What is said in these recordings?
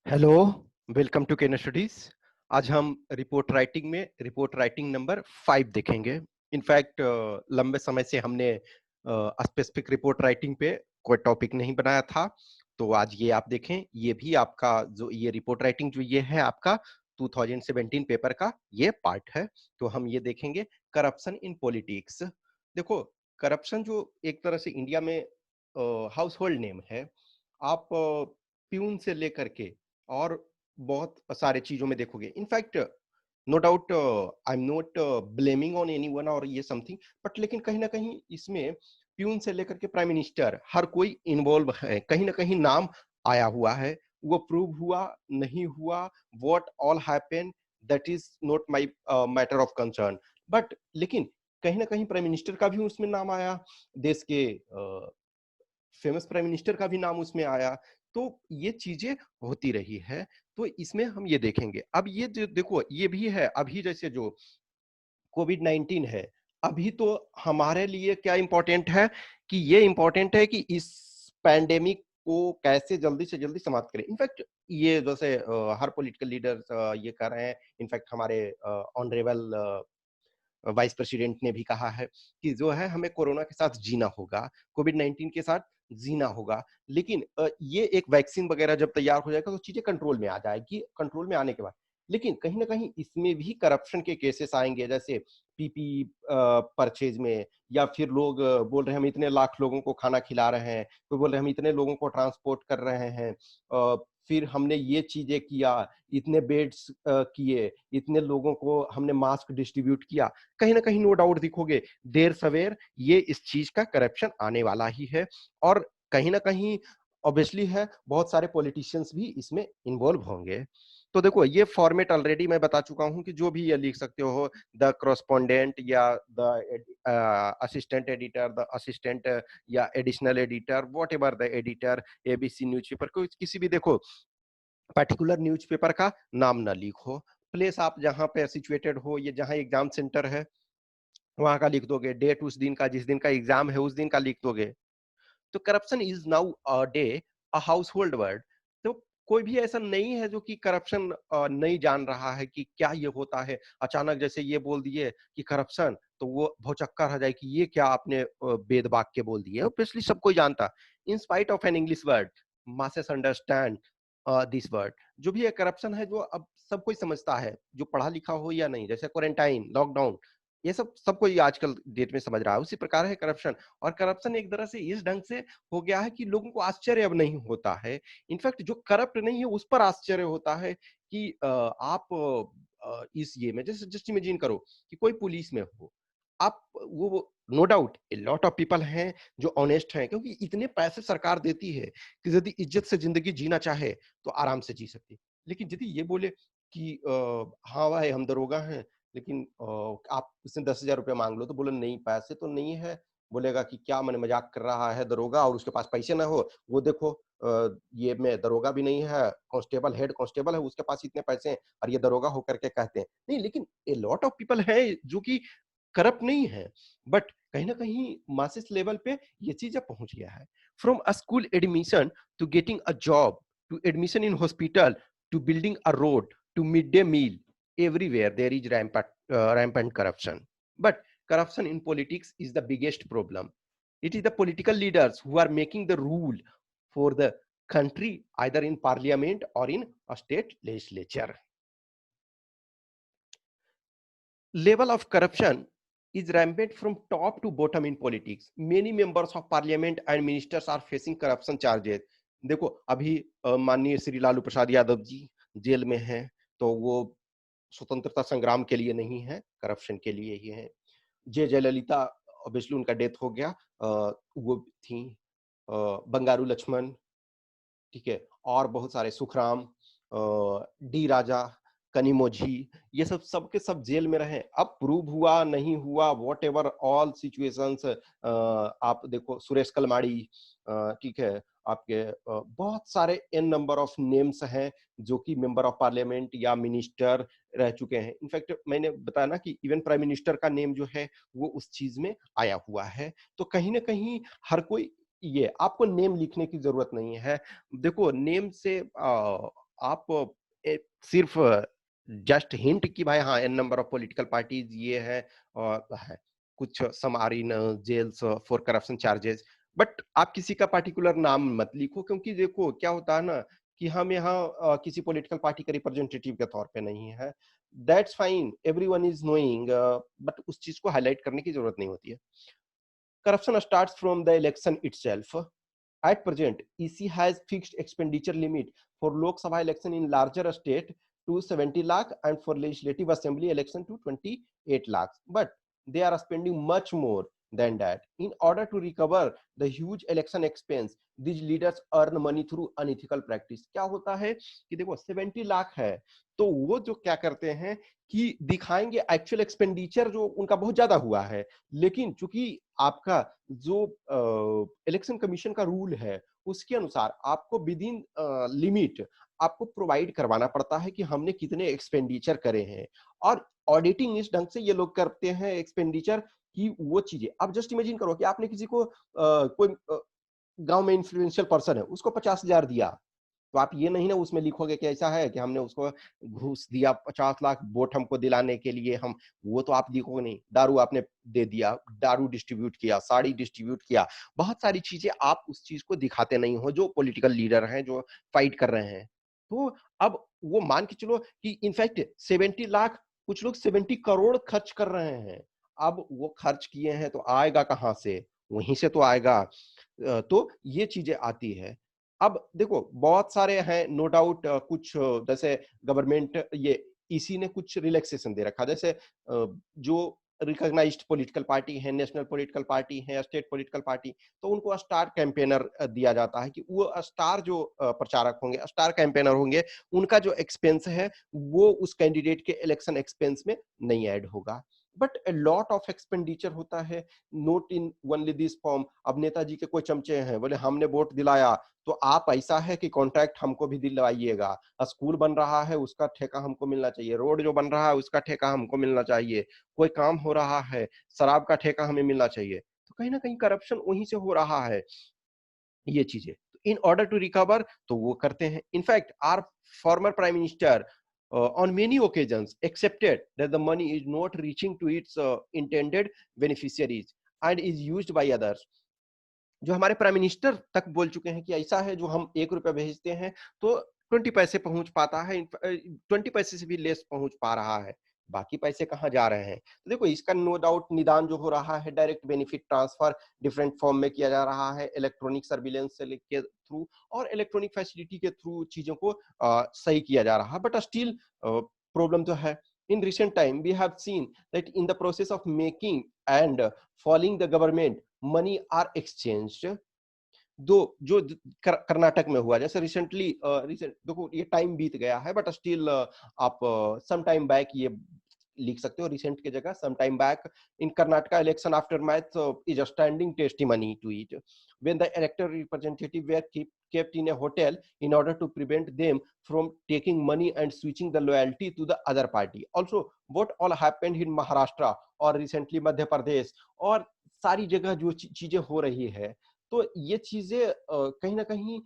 Hello, welcome to Ken studies. आज हम report writing में रिपोर्ट राइटिंग नंबर 5 देखेंगे। इनफैक्ट लंबे समय से हमने स्पेसिफिक रिपोर्ट राइटिंग पे कोई टॉपिक नहीं बनाया था, तो आज ये आप देखें। ये भी आपका जो ये रिपोर्ट राइटिंग जो ये है आपका 2017 पेपर का ये पार्ट है। तो हम ये देखेंगे करप्शन इन पॉलिटिक्स। देखो, करप्शन जो एक तरह से इंडिया में हाउस होल्ड नेम है। आप प्यून से लेकर के और बहुत सारे चीजों में देखोगे। In fact no doubt I am not blaming on anyone और ये समथिंग, बट लेकिन कहीं ना कहीं इसमें प्यून से लेकर के प्राइम मिनिस्टर हर कोई इन्वॉल्व है, कहीं ना कहीं नाम आया हुआ है। वो प्रूव हुआ नहीं हुआ, what all happen, that is not my matter of concern. But लेकिन कहीं ना कहीं प्राइम मिनिस्टर का भी उसमें नाम आया, देश के फेमस प्राइम मिनिस्टर का भी नाम उसमें आया। तो ये चीजें होती रही है। तो इसमें हम ये देखेंगे। अब ये जो देखो, ये भी है अभी जैसे जो कोविड-19 है, अभी तो हमारे लिए क्या इंपॉर्टेंट है कि ये इंपॉर्टेंट है कि इस पैंडेमिक को कैसे जल्दी से जल्दी समाप्त करें। इनफैक्ट ये जैसे हर पॉलिटिकल लीडर्स ये कर रहे हैं। इनफैक्ट हमारे ऑनरेबल वाइस प्रेसिडेंट ने भी कहा है कि जो है हमें कोरोना के साथ जीना होगा, कोविड-19 के साथ जीना होगा। लेकिन ये एक वैक्सीन वगैरह जब तैयार हो जाएगा तो चीजें कंट्रोल में आ जाएगी। कंट्रोल में आने के बाद लेकिन कहीं न कहीं इसमें भी करप्शन के केसेस आएँगे, जैसे पीपीई परचेज़ में, या फिर लोग बोल रहे हैं हम इतने लाख लोगों को खाना खिला रहे हैं, कोई बोल रहे हैं हम इतने लोगों को ट्रांसपोर्ट कर रहे हैं। फिर हमने ये चीज़ें किया, इतने बेड्स किए, इतने लोगों को हमने मास्क डिस्ट्रीब्यूट किया। कहीं न कहीं नो डाउट देखोगे, देर-सवेर ये इस चीज़ का करप्शन आने वाला ही है। और कहीं न कहीं ऑब्वियसली है, बहुत सारे पॉलिटिशियंस भी इसमें इन्वॉल्व होंगे। तो देखो, ये फॉर्मेट ऑलरेडी मैं बता चुका हूँ कि जो भी ये लिख सकते हो, द कॉरेस्पोंडेंट या the assistant editor, the assistant या additional editor, whatever the editor, ABC newspaper, कोई किसी भी देखो पर्टिकुलर न्यूज़पेपर का नाम ना लिखो। प्लेस आप जहाँ पे सिचुएटेड हो, ये जहाँ एग्ज़ाम सेंटर है, वहाँ का लिख दोगे। डेट उस दिन का, जिस दिन का एग्ज़ाम है, उस दिन का लिख दोगे। तो corruption is now a day a house hold word. तो कोई भी ऐसा नहीं है जो कि करप्शन नहीं जान रहा है कि क्या ये होता है। अचानक जैसे ये बोल दिए कि करप्शन, तो वो भौचक्का रह जाए कि ये क्या आपने बेद वाक्य बोल दिए। ऑब्वियसली सब कोई जानता। In spite of an English word, masses understand this word. जो भी है करप्शन है, जो अब सब कोई समझता है, जो पढ़ा लिखा हो या नहीं। जैसे क्वारंटाइन, लॉकडाउन, ये सब कोई आजकल डेट में समझ रहा है। उसी प्रकार है करप्शन। और करप्शन एक तरह से इस ढंग से हो गया है कि लोगों को आश्चर्य अब नहीं होता है। इनफैक्ट जो करप्ट नहीं है उस पर आश्चर्य होता है कि आप इस ये में जैसे जस्ट इमेजिन करो कि कोई पुलिस में हो। आप वो no doubt a lot of people हैं जो ऑनेस्ट हैं, क्योंकि इतने पैसे सरकार देती है कि यदि इज्जत से जिंदगी जीना चाहे तो आराम से जी सकती है। लेकिन यदि ये बोले कि हाँ भाई हम दरोगा हैं, लेकिन आप उससे 10,000 रुपए माँग लो, तो बोले नहीं पैसे तो नहीं है। बोलेगा कि क्या मैंने मज़ाक कर रहा है दरोगा, और उसके पास पैसे ना हो, वो देखो ये मैं दरोगा भी नहीं है, कांस्टेबल हेड कांस्टेबल है, उसके पास इतने पैसे हैं और ये दरोगा होकर के कहते हैं। नहीं, लेकिन ए लॉट ऑफ पीपल हैं जो कि करप्ट नहीं है, बट कहीं न कहीं मासेस लेवल पे ये चीज़ अब पहुँच गया है। From a school admission to getting a job, to admission in hospital, to building a road, to mid day meal, everywhere there is rampant corruption. But corruption in politics is the biggest problem. It is the political leaders who are making the rule for the country, either in parliament or in a state legislature. Level of corruption is rampant from top to bottom in politics. Many members of parliament and ministers are facing corruption charges. देखो, अभी माननीय Shri Lalu Prasad Yadav ji jail में हैं, तो वो स्वतंत्रता संग्राम के लिए नहीं है, करप्शन के लिए ही है। जे जयललिता, ऑब्वियसली उनका डेथ हो गया, वो थी। बंगारू लक्ष्मण, ठीक है, और बहुत सारे सुखराम, डी राजा, कनिमोझी, ये सब के सब जेल में रहे। अब प्रूव हुआ नहीं हुआ, व्हाटएवर ऑल सिचुएशंस, आप देखो सुरेश कलमाड़ी, ठीक है, आपके बहुत सारे एन नंबर ऑफ नेम्स हैं जो कि मेंबर ऑफ पार्लियामेंट या मिनिस्टर रह चुके हैं। इनफैक्ट मैंने बताया ना कि इवन प्राइम मिनिस्टर का नेम जो है वो उस चीज में आया हुआ है। तो कहीं ना कहीं हर कोई, ये आपको नेम लिखने की जरूरत नहीं है। देखो, नेम से आप सिर्फ जस्ट हिंट कि भाई हाँ N number of political parties ये है और है कुछ some are in jails for corruption charges, but आप किसी का पर्टिकुलर नाम मत लिखो, क्योंकि देखो क्या होता है ना कि हम यहाँ किसी पॉलिटिकल पार्टी का रिप्रेजेंटेटिव के तौर पे नहीं है। That's fine, everyone is knowing, but उस चीज को हाईलाइट करने की जरूरत नहीं होती है। Corruption starts from the election itself. At present, EC has fixed expenditure limit for Lok Sabha election in larger state to 70 lakh and for legislative assembly election to 28 lakhs. But they are spending much more than that. In order to recover the huge election expense, these leaders earn money through unethical practice. क्या होता है कि देखो 70 लाख है, तो वो जो क्या करते हैं कि दिखाएंगे एक्चुअल एक्सपेंडिचर जो उनका बहुत ज्यादा हुआ है, लेकिन चूंकि आपका जो इलेक्शन कमीशन का रूल है उसके अनुसार आपको विद इन लिमिट आपको प्रोवाइड करवाना पड़ता है कि हमने कितने एक्सपेंडिचर करे हैं, और ऑडिटिंग इस ढंग से ये लोग करते हैं एक्सपेंडिचर की वो चीजें। अब जस्ट इमेजिन करो कि आपने किसी को कोई गांव में इन्फ्लुएंशियल पर्सन है उसको 50,000 दिया, तो आप ये नहीं ना उसमें लिखोगे कि ऐसा है कि हमने उसको घूस दिया 50 लाख वोट हमको दिलाने के लिए, हम वो तो आप लिखोगे नहीं। दारू आपने दे दिया, दारू डिस्ट्रीब्यूट किया, साड़ी डिस्ट्रीब्यूट किया, बहुत सारी चीजें आप उस चीज को दिखाते नहीं हो जो पॉलिटिकल लीडर हैं जो फाइट कर रहे हैं। तो अब वो मान के चलो कि इनफैक्ट 70 लाख, कुछ लोग 70 करोड़ खर्च कर रहे हैं। अब वो खर्च किए हैं तो आएगा कहां से? वहीं से तो आएगा। तो ये चीजें आती है। अब देखो बहुत सारे हैं नो डाउट, कुछ जैसे गवर्नमेंट ये इसी ने कुछ रिलैक्सेशन दे रखा, जैसे जो रिकॉग्नाइज्ड पॉलिटिकल पार्टी है, नेशनल पॉलिटिकल पार्टी है, स्टेट पॉलिटिकल पार्टी, तो उनको स्टार कैंपेनर दिया जाता है कि वो स्टार जो प्रचारक होंगे, स्टार कैंपेनर होंगे, उनका जो एक्सपेंस है वो उस कैंडिडेट के इलेक्शन एक्सपेंस में नहीं ऐड होगा। But A lot of expenditure होता है, note in only this form. अब नेताजी के कोई चमचे हैं, बोले हमने वोट दिलाया, तो आप ऐसा है कि कॉन्ट्रैक्ट हमको भी दिलवाइएगा, स्कूल बन रहा है उसका ठेका हमको मिलना चाहिए, रोड जो बन रहा है उसका ठेका हमको मिलना चाहिए, कोई काम हो रहा है शराब का ठेका हमें मिलना चाहिए। तो कहीं ना कहीं करप्शन वहीं से हो रहा है ये चीजें। इन ऑर्डर टू रिकवर तो वो करते हैं। In fact our former prime minister on many occasions accepted that the money is not reaching to its intended beneficiaries and is used by others. जो हमारे प्राइम मिनिस्टर तक बोल चुके हैं कि ऐसा है जो हम 1 रुपया भेजते हैं तो 20 पैसे पहुंच पाता है, 20 पैसे से भी लेस पहुंच पा रहा है, बाकी पैसे कहाँ जा रहे हैं? तो देखो इसका नो डाउट निदान जो हो रहा है, direct benefit transfer different form में किया जा रहा है, इलेक्ट्रॉनिक सर्विलेंस से के थ्रू और इलेक्ट्रॉनिक फैसिलिटी के थ्रू चीजों को सही किया जा रहा है, बट स्टिल प्रॉब्लम तो है। In recent time, we have seen that in the process of making and following the government, money are exchanged। दो जो कर्नाटक में हुआ, जैसे रिसेंटली रिसेंट देखो ये टाइम बीत गया है, बट स्टिल आप सम टाइम बैक ये लिख सकते हो रिसेंट की जगह some time back, in Karnataka election aftermath is a standing testimony to it, when the elected representative were kept in a hotel in order to prevent them from taking money and switching the loyalty to the other party। Also what all happened in Maharashtra और recently Madhya Pradesh और सारी जगह जो चीजें हो रही है, तो ये चीजें कहीं ना कहीं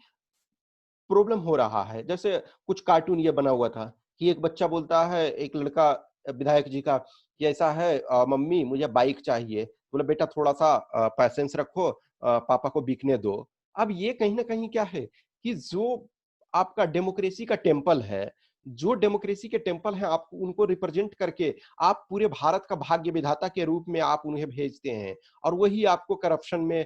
प्रॉब्लम हो रहा है। जैसे कुछ कार्टून ये बना हुआ था कि एक बच्चा बोलता है एक लड़का विधायक जी का कि ऐसा है मम्मी मुझे बाइक चाहिए, बोले बेटा थोड़ा सा पैसेंस रखो, पापा को बिकने दो। अब ये कहीं ना कहीं क्या है कि जो आपका डेमोक्रेसी का टेम्पल है, जो डेमोक्रेसी के टेम्पल है, आप उनको रिप्रेजेंट करके आप पूरे भारत का भाग्य विधाता के रूप में आप उन्हें भेजते हैं, और वही आपको करप्शन में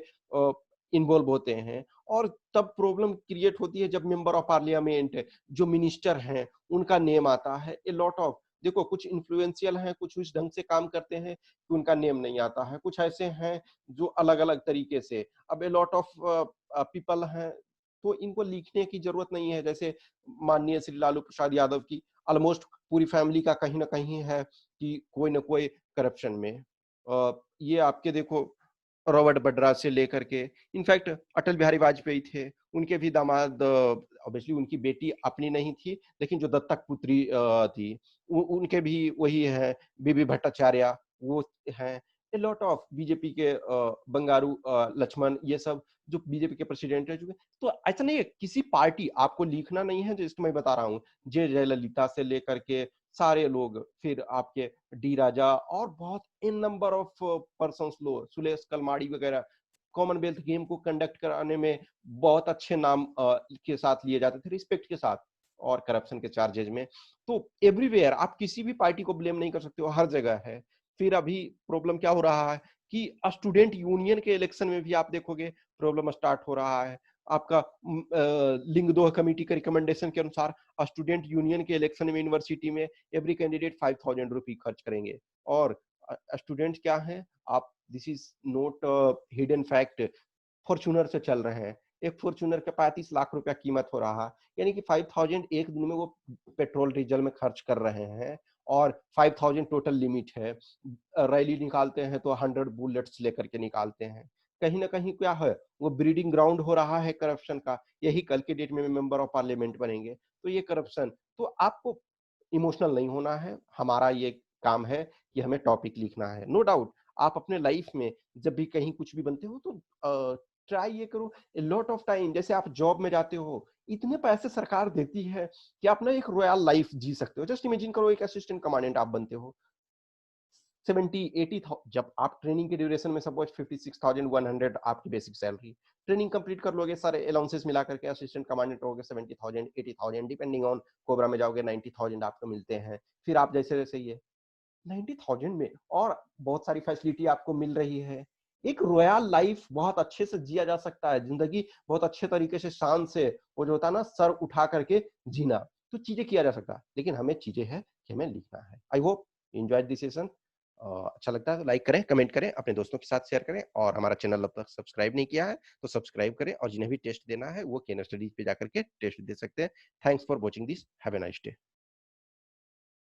इन्वॉल्व होते हैं। और तब प्रॉब्लम क्रिएट होती है जब मेंबर ऑफ पार्लियामेंट जो मिनिस्टर हैं उनका नेम आता है। ए लॉट ऑफ देखो कुछ इन्फ्लुएंशियल हैं, कुछ उस ढंग से काम करते हैं कि उनका नेम नहीं आता है, कुछ ऐसे हैं जो अलग अलग तरीके से। अब ए लॉट ऑफ पीपल हैं तो इनको लिखने की जरूरत नहीं है, जैसे माननीय श्री लालू प्रसाद यादव की ऑलमोस्ट पूरी फैमिली का कहीं ना कहीं है कि कोई ना कोई करप्शन में। ये आपके देखो रॉबर्ट बड्रा से लेकर के इनफैक्ट अटल बिहारी वाजपेयी थे, उनके भी दामाद, ऑब्वियसली उनकी बेटी अपनी नहीं थी लेकिन जो दत्तक पुत्री थी उनके भी वही है, बीबी भट्टाचार्य वो हैं। ए लॉट ऑफ बीजेपी के बंगारू लक्ष्मण, ये सब जो बीजेपी के प्रेसिडेंट रह चुके। तो ऐसा नहीं है किसी पार्टी, आपको लिखना नहीं है, जैसे मैं बता रहा हूँ, जे जयललिता से लेकर के सारे लोग, फिर आपके डी राजा और बहुत इन नंबर ऑफ पर्सन्स लोग, सुलेश कलमाड़ी वगैरह, कॉमनवेल्थ गेम को कंडक्ट कराने में बहुत अच्छे नाम के साथ लिए जाते थे, रिस्पेक्ट के साथ, और करप्शन के चार्जेज में। तो एवरीवेयर आप किसी भी पार्टी को ब्लेम नहीं कर सकते हो, हर जगह है। फिर अभी प्रॉब्लम क्या हो रहा है कि स्टूडेंट यूनियन के इलेक्शन में भी आप देखोगे प्रॉब्लम स्टार्ट हो रहा है। आपका लिंग दोह कमेटी के रिकमेंडेशन के अनुसार स्टूडेंट यूनियन के इलेक्शन में यूनिवर्सिटी में एवरी कैंडिडेट 5000 रुपी खर्च करेंगे। और स्टूडेंट क्या है, आप, this is not hidden fact, Fortuner से चल रहे हैं। एक फॉर्च्यूनर का 35 लाख रुपया कीमत हो रहा है, यानी कि 5000 एक दिन में वो पेट्रोल डीजल में खर्च कर रहे हैं। और 5000 टोटल लिमिट है। रैली निकालते हैं तो 100 बुलेट्स लेकर के निकालते हैं। कहीं ना कहीं क्या है, वो ब्रीडिंग ग्राउंड हो रहा है करप्शन का। यही कल के डेट में मेंबर ऑफ पार्लियामेंट बनेंगे, तो ये करप्शन। तो आपको इमोशनल नहीं होना है, हमारा ये काम है कि हमें टॉपिक लिखना है। नो डाउट आप अपने लाइफ में जब भी कहीं कुछ भी बनते हो तो ट्राई ये करो, लॉट ऑफ टाइम, जैसे आप जॉब में जाते हो, इतने पैसे सरकार देती है कि आप ना एक रॉयल लाइफ जी सकते हो। जस्ट इमेजिन करो, एक असिस्टेंट कमांडेंट आप बनते हो, 70-80, जब आप ट्रेनिंग के ड्यूरेशन में सपोज 56,100 आपकी बेसिक सैलरी, ट्रेनिंग कंप्लीट कर लोगे, सारे अलाउंसेस मिला करके असिस्टेंट कमांडेंट रहोगे, 70,000 80,000 डिपेंडिंग ऑन, कोबरा में जाओगे 90,000 आपको मिलते हैं। फिर आप जैसे जैसे ये 90,000 में और बहुत सारी फैसिलिटी आपको मिल रही है, एक रॉयल लाइफ बहुत अच्छे से जिया जा सकता है, जिंदगी बहुत अच्छे तरीके से शान से, वो जो होता है ना सर उठा करके जीना, तो चीजें किया जा सकता है। लेकिन हमें चीजें है कि हमें लिखना है। I hope enjoy this session. अच्छा लगता है तो लाइक करें, कमेंट करें, अपने दोस्तों के साथ शेयर करें, और हमारा चैनल अब तक सब्सक्राइब नहीं किया है तो सब्सक्राइब करें, और जिन्हें भी टेस्ट देना है वो केन स्टडीज पे जाकर के टेस्ट दे सकते हैं। Thanks for watching this, have a nice day.